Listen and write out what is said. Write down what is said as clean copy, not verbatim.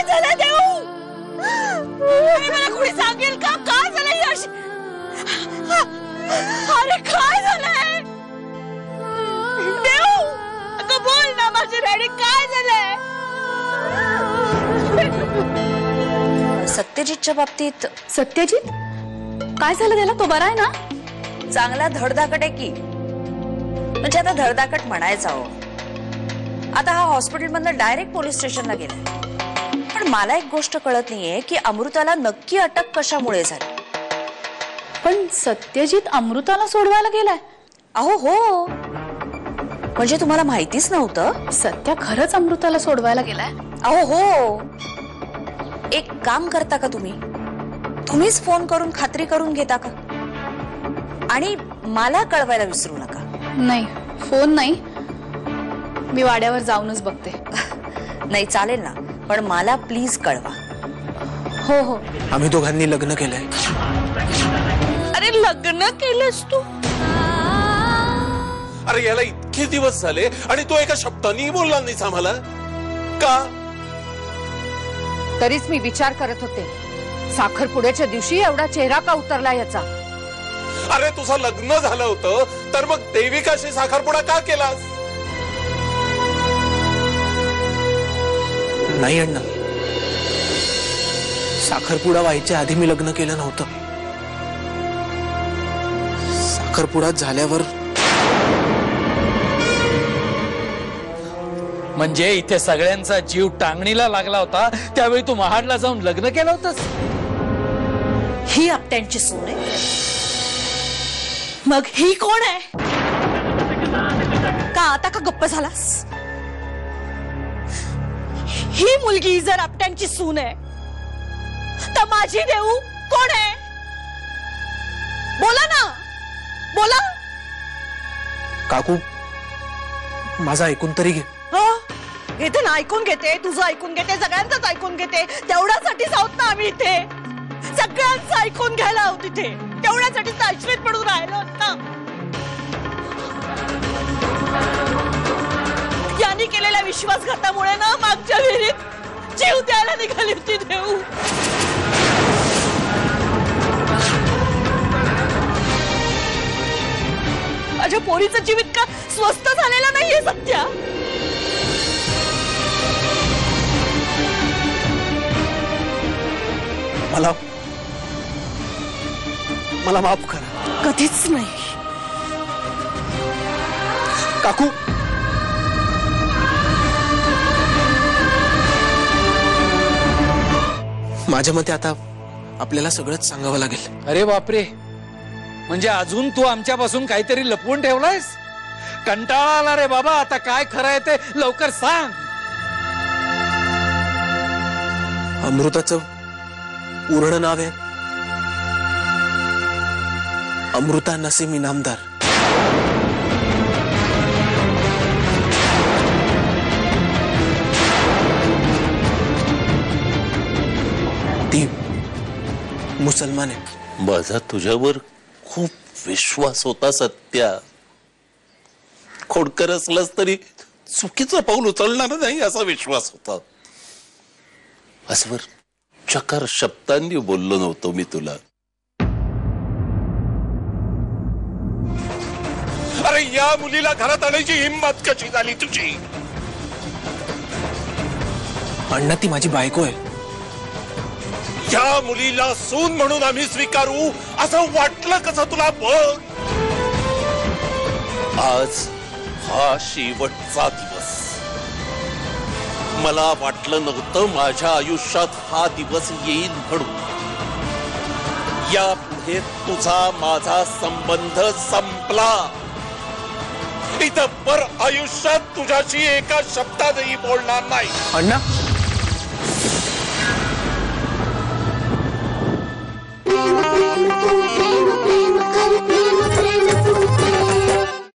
झालं देऊ? आणि मला कोणी सांगेल का काय झालं यश? अरे काय झालंय देऊ? अगं बोल ना माझी राणी, काय झालंय? सत्यजितच्या बाबतीत. सत्यजित काय झालं त्याला? तो बरा आहे ना? चांगला धडधाकट आहे की. म्हणजे आता धडधाकट म्हणायचा हो. आता हा हॉस्पिटलमधनं डायरेक्ट पोलीस स्टेशनला गेलाय. पण मला एक गोष्ट कळत नाहीये की अमृताला नक्की अटक कशामुळे झाली. पण सत्यजित अमृताला सोडवायला गेलाय? अहो हो, म्हणजे तुम्हाला माहितीच नव्हतं? सत्या खरंच अमृताला सोडवायला गेलाय? अहो हो. एक काम करता का तुम्ही? तुम्हीच फोन करून खात्री करून घेता का? आणि मला कळवायला विसरू नका. नाही, फोन नाही, मी वाड्यावर जाऊनच बघते. नाही चालेल ना, पण मला प्लीज कळवा. हो हो. आम्ही दोघांनी लग्न केलंय. अरे लग्न केलंस तू? अरे याला इतके दिवस झाले आणि तो एका शब्दानेही बोलला नाहीस आम्हाला का? तरीच मी विचार करत होते, साखरपुड्याच्या दिवशी एवढा चेहरा का उतरला याचा. अरे तुझं लग्न झालं होतं तर मग देविकाशी साखरपुडा का केलास? नाही अण्णा, साखरपुडा व्हायच्या आधी मी लग्न केलं नव्हतं. साखरपुडा झाल्यावर. म्हणजे इथे सगळ्यांचा जीव टांगणीला लागला होता त्यावेळी तू महाडला जाऊन लग्न केलं होतंस? ही आपट्यांची सून आहे? मग ही कोण आहे? का आता का गप्प झालास? ही मुलगी जर आपट्यांची सून आहे तर माझी देऊ कोण आहे? बोला ना, बोला. काकू, माझं ऐकून तरी घे. घेते ना, ऐकून घेते, तुझं ऐकून घेते, सगळ्यांचंच ऐकून घेते. तेवढ्यासाठीच आहोत ना आम्ही इथे. सगळ्यांचं ऐकून घ्यायला आहोत इथे. तेवढ्यासाठीच आश्रित पडून राहिलो ना. यांनी केलेल्या विश्वासघातामुळे ना मागच्या विहिरीत जीव द्यायला निघाली होती देऊ. माझ्या पोरीचं जीव इतका स्वस्त झालेला नाहीये सत्या. मला माफ करा. कधीच नाही काकू. माझ्या मते आता आपल्याला सगळंच सांगावं लागेल. अरे बापरे, म्हणजे अजून तू आमच्यापासून काहीतरी लपवून ठेवलायस? कंटाळा आला रे बाबा. आता काय खरं आहे ते लवकर सांग. अमृताचं पूर्ण नाव आहे अमृता नसीम इनामदार. ती मुसलमान आहे. माझा तुझ्यावर खूप विश्वास होता सत्या. खोडकर असलास तरी चुकीचं पाऊल उचलणार नाही असा विश्वास होता. आजवर चकार शब्दांनी बोललो नव्हतो मी तुला. अरे या मुलीला घरात आणायची हिंमत कशी झाली तुझी? अण्णा, ती माझी बायको आहे. या मुलीला सून म्हणून आम्ही स्वीकारू असं वाटलं कसं तुला? बघ, आज हा शेवटचा दिवस. मला वाटलं नव्हतं माझ्या आयुष्यात हा दिवस येईल म्हणून. यापुढे तुझा माझा संबंध संपला. इथं पर आयुष्यात तुझ्याशी एका शब्दातही बोलणार नाही. अण्णा, प्रेम प्रेम प्रेम प्रेम